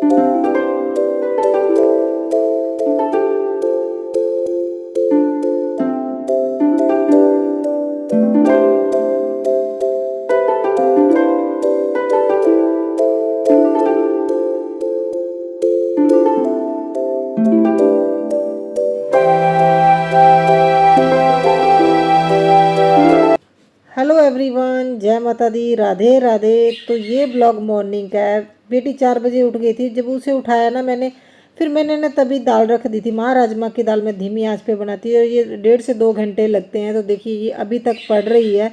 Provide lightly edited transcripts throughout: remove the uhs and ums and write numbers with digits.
Hello everyone, जय माता दी, राधे राधे। तो ये ब्लॉग मॉर्निंग का है। बेटी 4 बजे उठ गई थी। जब उसे उठाया ना मैंने, फिर मैंने ना तभी दाल रख दी थी। माँ राजमा की दाल मैं धीमी आंच पे बनाती है और ये 1.5 से 2 घंटे लगते हैं। तो देखिए ये अभी तक पड़ रही है।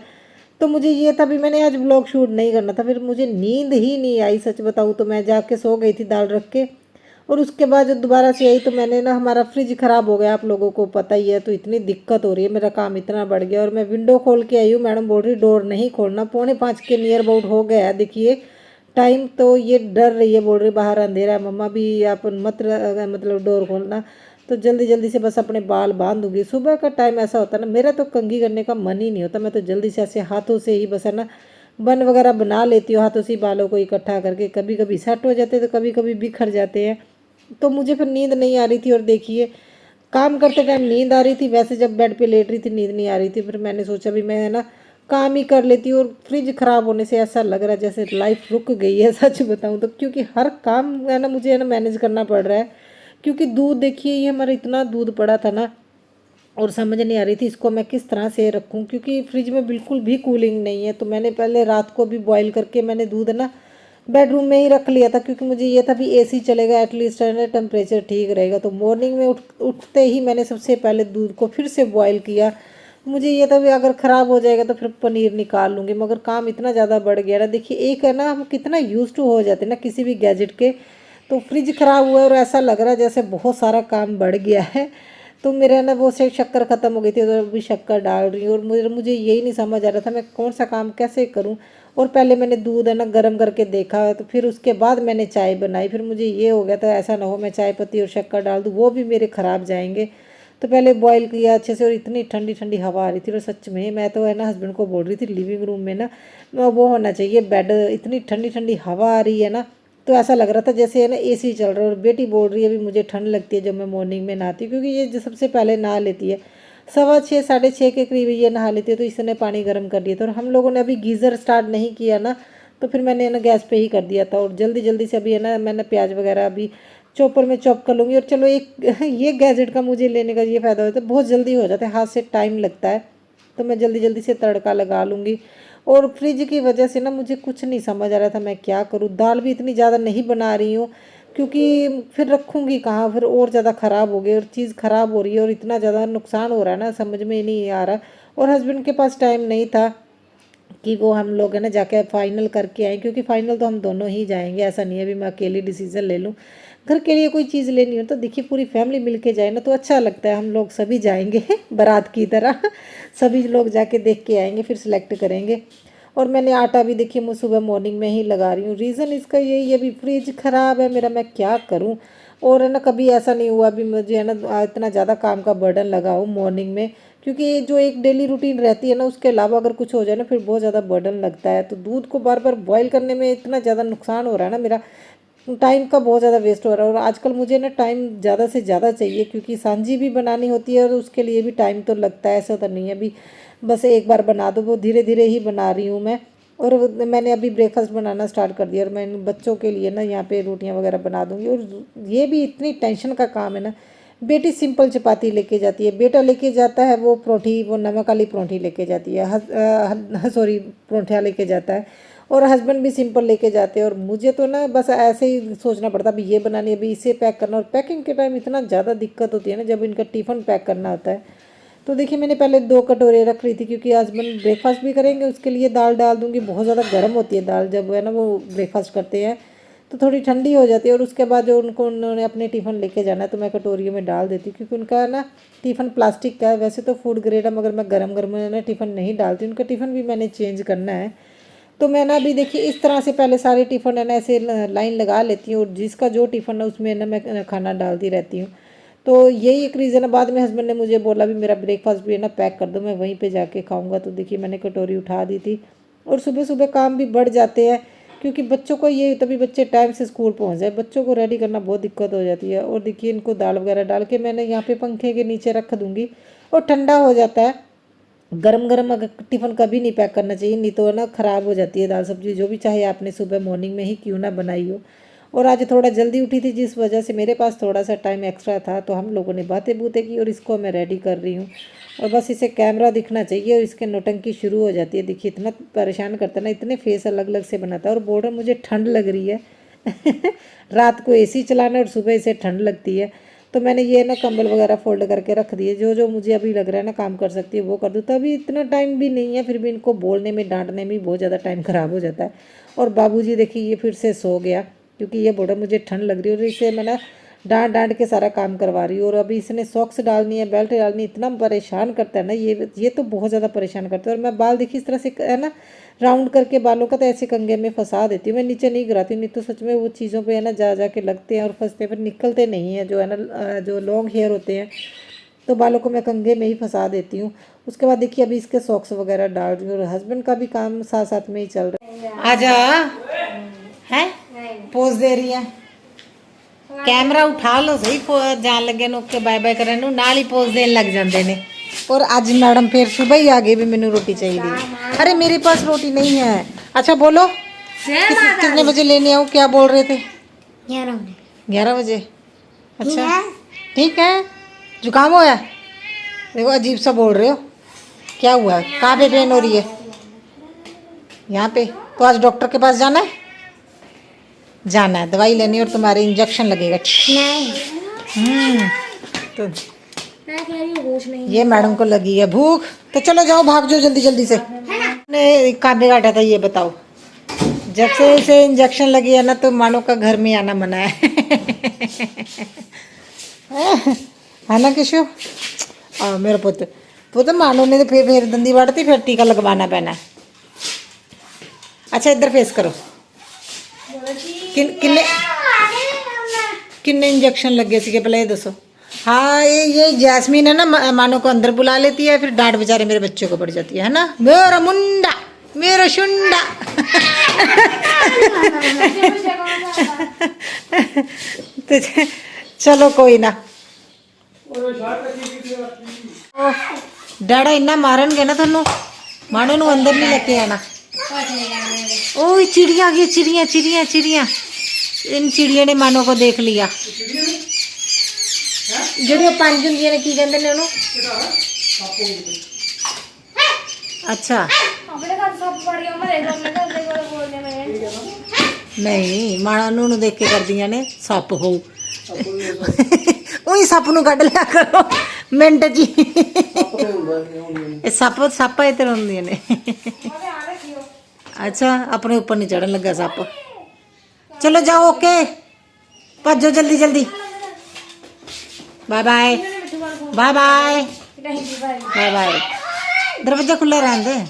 तो मुझे ये था भी मैंने आज ब्लॉग शूट नहीं करना था, फिर मुझे नींद ही नहीं आई सच बताऊँ तो। मैं जाके सो गई थी दाल रख के। और उसके बाद जब दोबारा से आई तो मैंने ना, हमारा फ्रिज ख़राब हो गया, आप लोगों को पता ही है। तो इतनी दिक्कत हो रही है, मेरा काम इतना बढ़ गया। और मैं विंडो खोल के आई हूँ, मैडम बोल रही डोर नहीं खोलना। 4:45 के नियर अबाउट हो गया है देखिए टाइम। तो ये डर रही है, बोल रही बाहर अंधेरा है मम्मा भी, आप मत मतलब डोर खोलना। तो जल्दी जल्दी से बस अपने बाल बांध दूंगी। सुबह का टाइम ऐसा होता है ना, मेरा तो कंघी करने का मन ही नहीं होता। मैं तो जल्दी से ऐसे हाथों से ही बस है ना बन वगैरह बना लेती हूँ, हाथों से ही बालों को इकट्ठा करके। कभी कभी सेट हो जाते हैं तो कभी कभी बिखर जाते हैं। तो मुझे फिर नींद नहीं आ रही थी। और देखिए काम करते टाइम नींद आ रही थी, वैसे जब बेड पे लेट रही थी नींद नहीं आ रही थी। फिर मैंने सोचा भी मैं है ना काम ही कर लेती हूँ। और फ्रिज ख़राब होने से ऐसा लग रहा है जैसे लाइफ रुक गई है सच बताऊँ तो। क्योंकि हर काम है ना मुझे है ना मैनेज करना पड़ रहा है। क्योंकि दूध देखिए ये हमारा इतना दूध पड़ा था ना, और समझ नहीं आ रही थी इसको मैं किस तरह से रखूं। क्योंकि फ्रिज में बिल्कुल भी कूलिंग नहीं है। तो मैंने पहले रात को भी बॉईल करके मैंने दूध ना बेडरूम में ही रख लिया था। क्योंकि मुझे ये था भी एसी चलेगा, एटलीस्ट है ना टेम्परेचर ठीक रहेगा। तो मॉर्निंग में उठते ही मैंने सबसे पहले दूध को फिर से बॉईल किया। मुझे ये था भी अगर ख़राब हो जाएगा तो फिर पनीर निकाल लूँगी। मगर काम इतना ज़्यादा बढ़ गया ना। देखिए एक है ना, हम कितना यूज टू हो जाते हैं ना किसी भी गैजेट के। तो फ्रिज ख़राब हुआ है और ऐसा लग रहा है जैसे बहुत सारा काम बढ़ गया है। तो मेरा ना वो से शक्कर ख़त्म हो गई थी, तो अभी शक्कर डाल रही हूँ। और मुझे यही नहीं समझ आ रहा था मैं कौन सा काम कैसे करूँ। और पहले मैंने दूध है ना गर्म करके देखा, तो फिर उसके बाद मैंने चाय बनाई। फिर मुझे ये हो गया था ऐसा ना हो मैं चाय पत्ती और शक्कर डाल दूँ, वो भी मेरे ख़राब जाएंगे। तो पहले बॉईल किया अच्छे से। और इतनी ठंडी ठंडी हवा आ रही थी। और सच में मैं तो है ना हस्बैंड को बोल रही थी लिविंग रूम में ना वो होना चाहिए बेड। इतनी ठंडी ठंडी हवा आ रही है ना, तो ऐसा लग रहा था जैसे है ना एसी चल रहा है। और बेटी बोल रही है अभी मुझे ठंड लगती है जब मैं मॉर्निंग में नहाती हूँ। क्योंकि ये जो सबसे पहले नहा लेती है 6:15 6:30 के करीब ये नहा लेती है। तो इसने पानी गर्म कर दिया था। और हम लोगों ने अभी गीज़र स्टार्ट नहीं किया ना, तो फिर मैंने ना गैस पे ही कर दिया था। और जल्दी जल्दी से अभी है ना मैंने प्याज वगैरह अभी चॉपर में चॉप कर लूँगी। और चलो एक ये गैजेट का मुझे लेने का ये फ़ायदा होता है, बहुत जल्दी हो जाता है, हाथ से टाइम लगता है। तो मैं जल्दी जल्दी से तड़का लगा लूँगी। और फ्रिज की वजह से ना मुझे कुछ नहीं समझ आ रहा था मैं क्या करूँ। दाल भी इतनी ज़्यादा नहीं बना रही हूँ, क्योंकि फिर रखूँगी कहाँ, फिर और ज़्यादा ख़राब हो गई। और चीज़ ख़राब हो रही है और इतना ज़्यादा नुकसान हो रहा है ना, समझ में ही नहीं आ रहा। और हस्बैंड के पास टाइम नहीं था कि वो हम लोग है ना जाके फाइनल करके आए। क्योंकि फाइनल तो हम दोनों ही जाएंगे, ऐसा नहीं है भी मैं अकेली डिसीजन ले लूँ। घर के लिए कोई चीज़ लेनी हो तो देखिए पूरी फैमिली मिल के जाए ना तो अच्छा लगता है। हम लोग सभी जाएंगे बारात की तरह सभी लोग जाके देख के आएंगे, फिर सिलेक्ट करेंगे। और मैंने आटा भी देखिए मैं सुबह मॉर्निंग में ही लगा रही हूँ। रीज़न इसका यही है, भी फ्रिज ख़राब है मेरा, मैं क्या करूँ। और है ना कभी ऐसा नहीं हुआ भी मुझे है ना इतना ज़्यादा काम का बर्डन लगा हो मॉर्निंग में। क्योंकि ये जो एक डेली रूटीन रहती है ना, उसके अलावा अगर कुछ हो जाए ना फिर बहुत ज़्यादा बर्डन लगता है। तो दूध को बार बार बॉईल करने में इतना ज़्यादा नुकसान हो रहा है ना मेरा, टाइम का बहुत ज़्यादा वेस्ट हो रहा है। और आजकल मुझे ना टाइम ज़्यादा से ज़्यादा चाहिए, क्योंकि सांजी भी बनानी होती है और उसके लिए भी टाइम तो लगता है। ऐसा तो नहीं है अभी बस एक बार बना दो, वो धीरे धीरे ही बना रही हूँ मैं। और मैंने अभी ब्रेकफास्ट बनाना स्टार्ट कर दिया। और मैं बच्चों के लिए ना यहाँ पे रोटियाँ वगैरह बना दूँगी। और ये भी इतनी टेंशन का काम है ना। बेटी सिंपल चपाती लेके जाती है, बेटा लेके जाता है वो परोठी, वो नमक वाली परोठी लेके जाती है, सॉरी परोठा लेके जाता है। और हस्बैंड भी सिंपल लेके जाते हैं। और मुझे तो ना बस ऐसे ही सोचना पड़ता है अभी ये बनानी है, अभी इसे पैक करना। और पैकिंग के टाइम इतना ज़्यादा दिक्कत होती है ना जब इनका टिफ़िन पैक करना होता है। तो देखिए मैंने पहले 2 कटोरे रख रही थी, क्योंकि हस्बैंड ब्रेकफास्ट भी करेंगे, उसके लिए दाल डाल दूँगी। बहुत ज़्यादा गर्म होती है दाल जब है ना वो ब्रेकफास्ट करते हैं, तो थोड़ी ठंडी हो जाती है। और उसके बाद जो उन्होंने अपने टिफ़िन लेके जाना है तो मैं कटोरियों में डाल देती हूँ। क्योंकि उनका ना टिफ़िन प्लास्टिक का है, वैसे तो फूड ग्रेड है, मगर मैं गरम गरम ना टिफ़िन नहीं डालती, उनका टिफ़िन भी मैंने चेंज करना है। तो मैं ना अभी देखिए इस तरह से पहले सारे टिफ़िन है ना ऐसे लाइन लगा लेती हूँ। और जिसका जो टिफ़िन है उसमें ना मैं खाना डालती रहती हूँ। तो यही एक रीज़न है। बाद में हस्बैंड ने मुझे बोला भी मेरा ब्रेकफास्ट भी है ना पैक कर दो, मैं वहीं पे जाके खाऊंगा। तो देखिए मैंने कटोरी उठा दी थी। और सुबह सुबह काम भी बढ़ जाते हैं, क्योंकि बच्चों को ये तभी बच्चे टाइम से स्कूल पहुंच जाए, बच्चों को रेडी करना बहुत दिक्कत हो जाती है। और देखिए इनको दाल वगैरह डाल के मैंने यहाँ पे पंखे के नीचे रख दूँगी और ठंडा हो जाता है। गरम गरम अगर टिफ़िन कभी नहीं पैक करना चाहिए, नहीं तो है ना ख़राब हो जाती है दाल सब्जी, जो भी चाहे आपने सुबह मॉर्निंग में ही क्यों ना बनाई हो। और आज थोड़ा जल्दी उठी थी जिस वजह से मेरे पास थोड़ा सा टाइम एक्स्ट्रा था, तो हम लोगों ने बातें बूतें की और इसको मैं रेडी कर रही हूँ। और बस इसे कैमरा दिखना चाहिए और इसके नौटंकी शुरू हो जाती है। देखिए इतना परेशान करता है ना, इतने फेस अलग अलग से बनाता है। और बोल रहा मुझे ठंड लग रही है रात को एसी चलाना और सुबह इसे ठंड लगती है। तो मैंने ये ना कंबल वगैरह फोल्ड करके रख दिए, जो जो मुझे अभी लग रहा है ना काम कर सकती है वो कर दूँ। तभी इतना टाइम भी नहीं है, फिर भी इनको बोलने में डांटने में बहुत ज़्यादा टाइम ख़राब हो जाता है। और बाबूजी देखिए ये फिर से सो गया, क्योंकि ये बोल रहा मुझे ठंड लग रही है और इसे मैं ना डांट डांट के सारा काम करवा रही हूँ। और अभी इसने सॉक्स डालनी है, बेल्ट डालनी है, इतना परेशान करता है ना ये तो बहुत ज़्यादा परेशान करता है। और मैं बाल देखिए इस तरह से है ना राउंड करके बालों का तो ऐसे कंगे में फंसा देती हूँ, मैं नीचे नहीं गिराती हूँ, नहीं तो सच में वो चीज़ों पे है ना जा जा के लगते हैं और फंसते हैं, फिर निकलते नहीं हैं। जो है ना जो लॉन्ग हेयर होते हैं तो बालों को मैं कंगे में ही फंसा देती हूँ। उसके बाद देखिए अभी इसके सॉक्स वगैरह डाल रही हूँ और हस्बैंड का भी काम साथ साथ में ही चल रहा है। आजा है पोज दे रही है, कैमरा उठा लो सही, जान लगे नो के बाय बाय करने नाल ही पोज देने लग जाते ने। और आज मैडम फिर सुबह ही आ गई भी मैंने रोटी चाहिए। अरे मेरे पास रोटी नहीं है। अच्छा बोलो कितने बजे लेने आऊँ, क्या बोल रहे थे? 11 बजे। अच्छा ठीक है। जुकाम हो है? देखो अजीब सा बोल रहे हो, क्या हुआ है? कहाँ पे पेन हो रही है? यहाँ पे? तो आज डॉक्टर के पास जाना है? जाना है, दवाई लेनी और तुम्हारे इंजेक्शन लगेगा। तो ये मैडम को लगी है भूख, तो चलो जाओ भाग जाओ जल्दी जल्दी से। ने काबे काटा था ये बताओ? जब से इसे इंजेक्शन लगी है ना तो मानो का घर में आना मना है ना किशु? मेरा पुत्र पुत्र मानो ने तो फिर दंदी बाड़ती, फिर टीका लगवाना पैना है। अच्छा इधर फेस करो। किन्ने इंजेक्शन लगे सी पहले ये दसो? हाँ ये जैस्मीन है ना मानो को अंदर बुला लेती है, फिर डांट बेचारे मेरे बच्चों को पड़ जाती है ना। मेरा मुंडा मेरा शुंडा तो चलो कोई ना। डैडा इन्ना मारनगे ना थानू, मानो नू अंदर नहीं लेके आना। ओ चिड़िया आ गई, चिड़िया चिड़िया चिड़िया। इन चिड़िया ने मानो को देख लिया। ਜਿਹੜੀਆਂ ਪੰਜ ਹੁੰਦੀਆਂ ਨੇ ਕੀ ਕਹਿੰਦੇ ਨੇ ਉਹਨੂੰ? अच्छा ਆਪਣੇ ਘਰ ਸੱਪ ਵੜ ਗਿਆ, ਮਰੇ ਆਪਣੇ ਘਰ ਦੇ ਕੋਲ ਬੋਲਦੇ ਮੈਂ ਨਹੀਂ ਮਾਣਾ ਨੂੰ ਦੇਖ ਕੇ ਕਰਦੀਆਂ ਨੇ ਸੱਪ ਹੋਊ। ਉਹੀ ਸੱਪ ਨੂੰ ਕੱਢ ਲਿਆ ਕਰੋ ਮਿੰਟ ਜੀ। ਇਹ ਸੱਪ ਇੱਧਰ ਹੁੰਦੀਆਂ ਨੇ। अच्छा अपने ऊपर नहीं चढ़न लगा सप। चलो जाओ ओके, भजो जल्दी जल्दी। Bye bye bye bye bye bye. दरवाजा खुला रहने दे।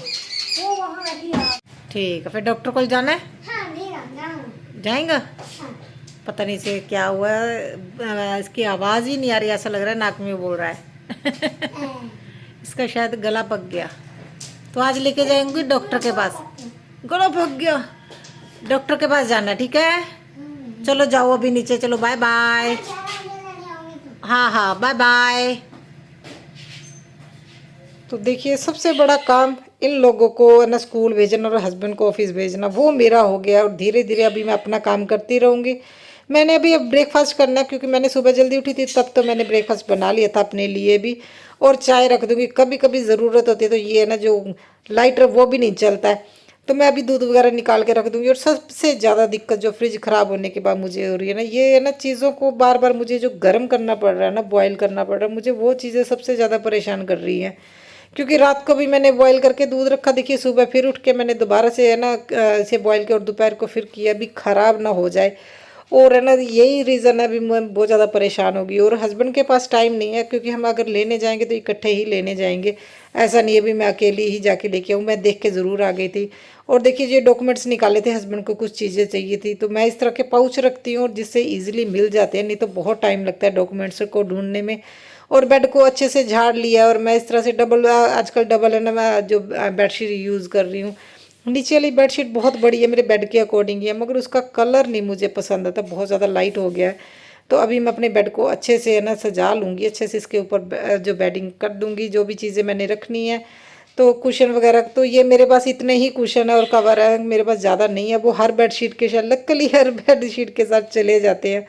ठीक है फिर डॉक्टर को जाना है? जाएगा? पता नहीं से क्या हुआ, इसकी आवाज़ ही नहीं आ रही, ऐसा लग रहा है नाक में बोल रहा है। इसका शायद गला पक गया, तो आज लेके जाएंगे डॉक्टर के पास। गला पक गया, डॉक्टर के पास जाना। ठीक है चलो जाओ अभी नीचे, चलो बाय बाय। हाँ हाँ बाय बाय। तो देखिए सबसे बड़ा काम इन लोगों को ना स्कूल भेजना और हस्बैंड को ऑफिस भेजना, वो मेरा हो गया। और धीरे धीरे अभी मैं अपना काम करती रहूँगी। मैंने अभी अब ब्रेकफास्ट करना है, क्योंकि मैंने सुबह जल्दी उठी थी, तब तो मैंने ब्रेकफास्ट बना लिया था अपने लिए भी। और चाय रख दूँगी, कभी कभी ज़रूरत होती है तो ये ना जो लाइटर वो भी नहीं चलता है, तो मैं अभी दूध वगैरह निकाल के रख दूँगी। और सबसे ज़्यादा दिक्कत जो फ्रिज ख़राब होने के बाद मुझे हो रही है ना, ये है ना चीज़ों को बार बार मुझे जो गर्म करना पड़ रहा है ना, बॉयल करना पड़ रहा है, मुझे वो चीज़ें सबसे ज़्यादा परेशान कर रही हैं। क्योंकि रात को भी मैंने बॉयल करके दूध रखा, देखिए सुबह फिर उठ के मैंने दोबारा से है ना इसे बॉयल किया और दोपहर को फिर किया, अभी ख़राब ना हो जाए। और है ना यही रीज़न है, अभी मैं बहुत ज़्यादा परेशान होगी। और हस्बैंड के पास टाइम नहीं है, क्योंकि हम अगर लेने जाएंगे तो इकट्ठे ही लेने जाएंगे, ऐसा नहीं है भी मैं अकेली ही जाके लेके आऊँ। मैं देख के ज़रूर आ गई थी। और देखिए ये डॉक्यूमेंट्स निकाले थे, हस्बैंड को कुछ चीज़ें चाहिए थी, तो मैं इस तरह के पाउच रखती हूँ जिससे ईजिली मिल जाते हैं, नहीं तो बहुत टाइम लगता है डॉक्यूमेंट्स को ढूंढने में। और बेड को अच्छे से झाड़ लिया, और मैं इस तरह से डबल, आजकल डबल है ना मैं जो बेडशीट यूज़ कर रही हूँ, नीचे वाली बेडशीट बहुत बड़ी है, मेरे बेड के अकॉर्डिंग ही है, मगर उसका कलर नहीं मुझे पसंद आता, बहुत ज़्यादा लाइट हो गया है। तो अभी मैं अपने बेड को अच्छे से है ना सजा लूँगी, अच्छे से इसके ऊपर जो बेडिंग कर दूँगी, जो भी चीज़ें मैंने रखनी है। तो कुशन वगैरह तो ये मेरे पास इतने ही कुशन है और कवर है, मेरे पास ज़्यादा नहीं है, वो हर बेडशीट के साथ लकली हर बेडशीट के साथ चले जाते हैं।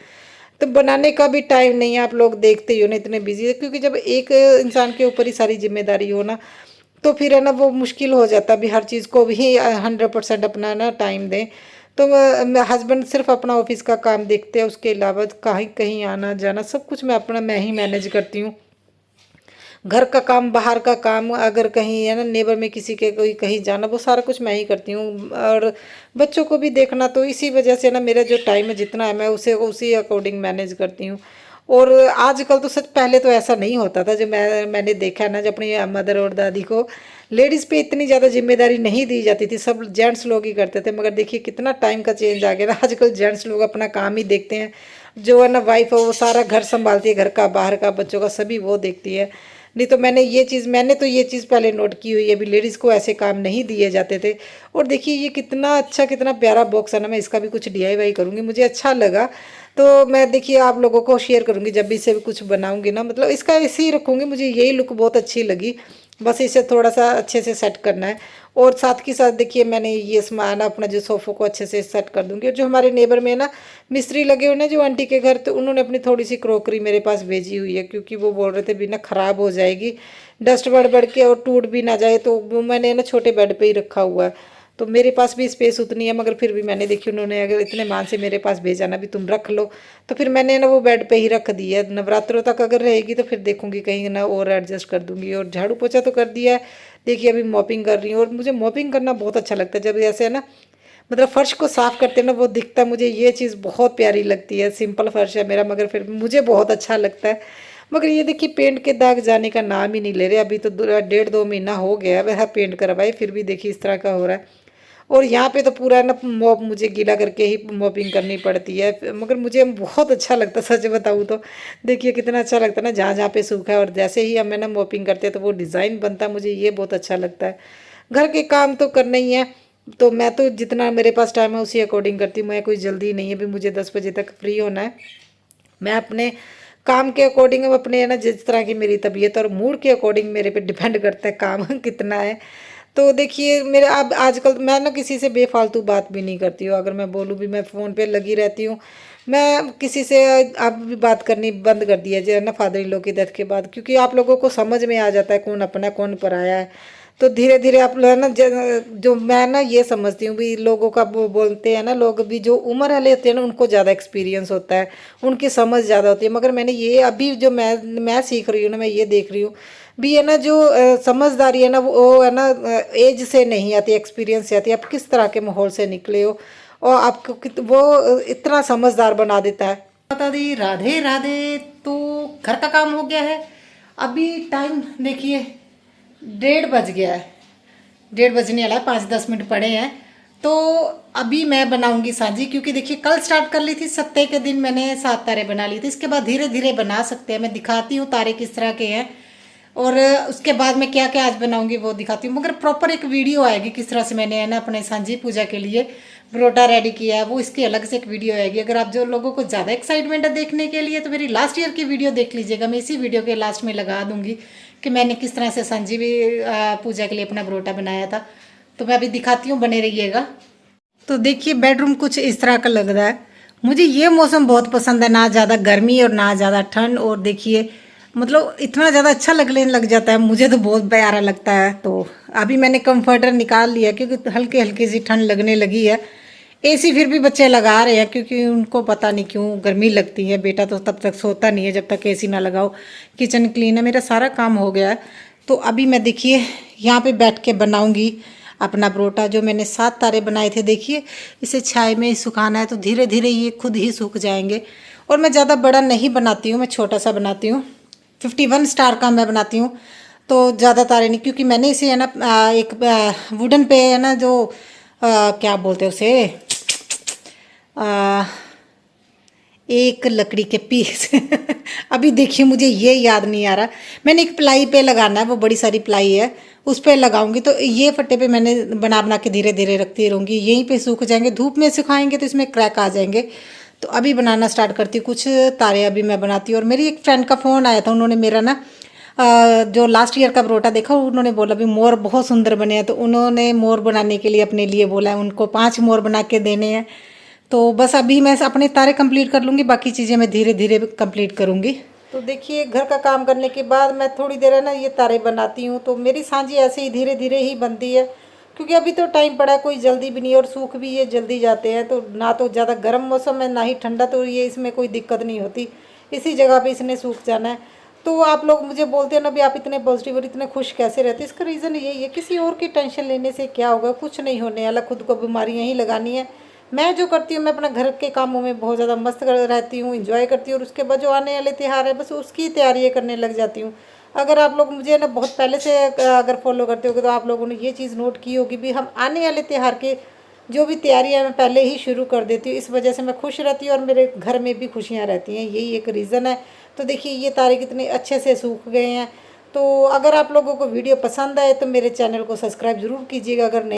तो बनाने का भी टाइम नहीं है, आप लोग देखते ही हो ना, इतने बिजी है, क्योंकि जब एक इंसान के ऊपर ही सारी जिम्मेदारी हो ना, तो फिर है ना वो मुश्किल हो जाता है भी हर चीज़ को भी 100% अपना ना टाइम दें। तो हस्बैंड सिर्फ अपना ऑफिस का काम देखते हैं, उसके अलावा कहीं कहीं आना जाना सब कुछ मैं ही मैनेज करती हूँ। घर का काम, बाहर का काम, अगर कहीं है ना नेबर में किसी के कोई कहीं जाना, वो सारा कुछ मैं ही करती हूँ। और बच्चों को भी देखना, तो इसी वजह से ना मेरा जो टाइम है जितना है मैं उसे उसी अकॉर्डिंग मैनेज करती हूँ। और आजकल तो सच, पहले तो ऐसा नहीं होता था, जो मैंने देखा है ना, जब अपनी मदर और दादी को लेडीज़ पे इतनी ज़्यादा जिम्मेदारी नहीं दी जाती थी, सब जेंट्स लोग ही करते थे। मगर देखिए कितना टाइम का चेंज आ गया ना, आजकल जेंट्स लोग अपना काम ही देखते हैं। जो है ना वाइफ है वो सारा घर संभालती है, घर का, बाहर का, बच्चों का, सभी वो देखती है। नहीं तो मैंने तो ये चीज़ पहले नोट की हुई है, अभी लेडीज़ को ऐसे काम नहीं दिए जाते थे। और देखिए ये कितना अच्छा, कितना प्यारा बॉक्स है ना, मैं इसका भी कुछ डीआईवाई करूँगी, मुझे अच्छा लगा। तो मैं देखिए आप लोगों को शेयर करूँगी जब भी इसे भी कुछ बनाऊँगी ना, मतलब इसका ऐसे ही रखूँगी, मुझे यही लुक बहुत अच्छी लगी। बस इसे थोड़ा सा अच्छे से सेट करना है। और साथ के साथ देखिए मैंने ये सामान अपना जो सोफ़ों को अच्छे से सेट कर दूँगी। और जो हमारे नेबर में ना मिस्त्री लगे हुए ना, जो आंटी के घर, तो उन्होंने अपनी थोड़ी सी क्रॉकरी मेरे पास भेजी हुई है, क्योंकि वो बोल रहे थे भी ना ख़राब हो जाएगी, डस्ट बढ़ के और टूट भी ना जाए। तो वो मैंने ना छोटे बेड पे ही रखा हुआ है। तो मेरे पास भी स्पेस उतनी है, मगर फिर भी मैंने देखी, उन्होंने अगर इतने मान से मेरे पास भेजा ना भी तुम रख लो, तो फिर मैंने ना वो बेड पे ही रख दी है। नवरात्रों तक अगर रहेगी तो फिर देखूंगी कहीं ना और एडजस्ट कर दूंगी। और झाड़ू पोछा तो कर दिया है, देखिए अभी मॉपिंग कर रही हूँ। और मुझे मॉपिंग करना बहुत अच्छा लगता है, जब ऐसे है ना, मतलब फर्श को साफ करते हैं ना, वो दिखता है, मुझे ये चीज़ बहुत प्यारी लगती है। सिंपल फर्श है मेरा, मगर फिर मुझे बहुत अच्छा लगता है। मगर ये देखिए पेंट के दाग जाने का नाम ही नहीं ले रहे, अभी तो 1.5-2 महीना हो गया है वह पेंट करवाए, फिर भी देखिए इस तरह का हो रहा है। और यहाँ पे तो पूरा ना मॉप मुझे गीला करके ही मॉपिंग करनी पड़ती है, मगर मुझे बहुत अच्छा लगता है, सच बताऊँ तो। देखिए कितना अच्छा लगता है ना, जहाँ जहाँ पे सूखा है, और जैसे ही हम है ना मॉपिंग करते हैं तो वो डिज़ाइन बनता है, मुझे ये बहुत अच्छा लगता है। घर के काम तो करना ही है, तो मैं तो जितना मेरे पास टाइम है उसी अकॉर्डिंग करती हूँ। मैं कोई जल्दी नहीं है भी मुझे 10 बजे तक फ्री होना है। मैं अपने काम के अकॉर्डिंग, अपने है ना जिस तरह की मेरी तबीयत और मूड के अकॉर्डिंग मेरे पे डिपेंड करता है काम कितना है। तो देखिए मेरे अब आजकल मैं ना किसी से बेफालतू बात भी नहीं करती हूँ। अगर मैं बोलूँ भी, मैं फ़ोन पे लगी रहती हूँ। मैं किसी से अब भी बात करनी बंद कर दी है जो है ना, फादर इन लॉ की डेथ के बाद, क्योंकि आप लोगों को समझ में आ जाता है कौन अपना कौन पराया है। तो धीरे धीरे आप लोग है ना, जो मैं ना ये समझती हूँ भी, लोगों का वो बोलते हैं ना, लोग भी जो उम्र वाले होते हैं ना, उनको ज़्यादा एक्सपीरियंस होता है, उनकी समझ ज़्यादा होती है। मगर मैंने ये अभी जो मैं सीख रही हूँ ना, मैं ये देख रही हूँ भी है ना, जो समझदारी है ना, वो है ना एज से नहीं आती, एक्सपीरियंस से आती है। आप किस तरह के माहौल से निकले हो, और आपको वो इतना समझदार बना देता है। माता दी राधे राधे। तो घर का काम हो गया है, अभी टाइम देखिए 1:30 बज गया है, 1:30 बजने वाला है, 5-10 मिनट पड़े हैं। तो अभी मैं बनाऊंगी सांजी, क्योंकि देखिए कल स्टार्ट कर ली थी, सत्ते के दिन मैंने 7 तारे बना ली थी। इसके बाद धीरे धीरे बना सकते हैं, मैं दिखाती हूँ तारे किस तरह के हैं, और उसके बाद मैं क्या क्या आज बनाऊंगी वो दिखाती हूँ। मगर प्रॉपर एक वीडियो आएगी किस तरह से मैंने है ना अपने सांझी पूजा के लिए बरोटा रेडी किया है, वो इसकी अलग से एक वीडियो आएगी। अगर आप जो लोगों को ज़्यादा एक्साइटमेंट है देखने के लिए, तो मेरी लास्ट ईयर की वीडियो देख लीजिएगा, मैं इसी वीडियो के लास्ट में लगा दूंगी कि मैंने किस तरह से सांझी भी पूजा के लिए अपना बरोटा बनाया था। तो मैं अभी दिखाती हूँ, बने रहिएगा। तो देखिए बेडरूम कुछ इस तरह का लग रहा है। मुझे ये मौसम बहुत पसंद है, ना ज़्यादा गर्मी और ना ज़्यादा ठंड। और देखिए मतलब इतना ज़्यादा अच्छा लगने लग जाता है, मुझे तो बहुत प्यारा लगता है। तो अभी मैंने कंफर्टर निकाल लिया, क्योंकि हल्की हल्की सी ठंड लगने लगी है। एसी फिर भी बच्चे लगा रहे हैं, क्योंकि उनको पता नहीं क्यों गर्मी लगती है। बेटा तो तब तक सोता नहीं है जब तक एसी ना लगाओ। किचन क्लीन है, मेरा सारा काम हो गया है। तो अभी मैं देखिए यहाँ पे बैठ के बनाऊंगी अपना परोठा। जो मैंने 7 तारे बनाए थे, देखिए इसे छाए में ही सुखाना है, तो धीरे धीरे ये खुद ही सूख जाएंगे। और मैं ज़्यादा बड़ा नहीं बनाती हूँ, मैं छोटा सा बनाती हूँ। 51 स्टार का मैं बनाती हूँ, तो ज़्यादा तारे नहीं, क्योंकि मैंने इसे है ना एक वुडन पे है ना, जो क्या बोलते हैं उसे, एक लकड़ी के पीस अभी देखिए मुझे ये याद नहीं आ रहा। मैंने एक प्लाई पे लगाना है, वो बड़ी सारी प्लाई है, उस पे लगाऊंगी। तो ये फट्टे पे मैंने बना बना के धीरे धीरे रखती रहूँगी, यहीं पे सूख जाएंगे। धूप में सुखाएंगे तो इसमें क्रैक आ जाएंगे। तो अभी बनाना स्टार्ट करती हूँ, कुछ तारे अभी मैं बनाती हूँ। और मेरी एक फ्रेंड का फ़ोन आया था, उन्होंने मेरा ना जो लास्ट ईयर का बरोटा देखा, उन्होंने बोला भी मोर बहुत सुंदर बने हैं। तो उन्होंने मोर बनाने के लिए अपने लिए बोला है, उनको 5 मोर बना के देने हैं। तो बस अभी मैं अपने तारे कंप्लीट कर लूँगी, बाकी चीज़ें मैं धीरे धीरे कंप्लीट करूँगी। तो देखिए घर का काम करने के बाद मैं थोड़ी देर है ना ये तारे बनाती हूँ। तो मेरी सांझी ऐसे ही धीरे धीरे ही बनती है, क्योंकि अभी तो टाइम पड़ा है, कोई जल्दी भी नहीं है, और सूख भी ये जल्दी जाते हैं। तो ना तो ज़्यादा गर्म मौसम है ना ही ठंडा, तो ये इसमें कोई दिक्कत नहीं होती, इसी जगह पे इसने सूख जाना है। तो आप लोग मुझे बोलते हैं ना भी आप इतने पॉजिटिव और इतने खुश कैसे रहते हैं, इसका रीज़न यही है, किसी और की टेंशन लेने से क्या होगा, कुछ नहीं होने वाला, खुद को बीमारियाँ ही लगानी है। मैं जो करती हूँ, मैं अपना घर के कामों में बहुत ज़्यादा मस्त रहती हूँ, इंजॉय करती हूँ, और उसके बाद जो आने वाले त्यौहार है बस उसकी तैयारियाँ करने लग जाती हूँ। अगर आप लोग मुझे ना बहुत पहले से अगर फॉलो करते होगे तो आप लोगों ने ये चीज़ नोट की होगी भी हम आने वाले त्यौहार के जो भी तैयारियां मैं पहले ही शुरू कर देती हूँ। इस वजह से मैं खुश रहती हूँ और मेरे घर में भी खुशियाँ रहती हैं, यही एक रीज़न है। तो देखिए ये तारे कितने अच्छे से सूख गए हैं। तो अगर आप लोगों को वीडियो पसंद आए तो मेरे चैनल को सब्सक्राइब ज़रूर कीजिएगा, अगर नहीं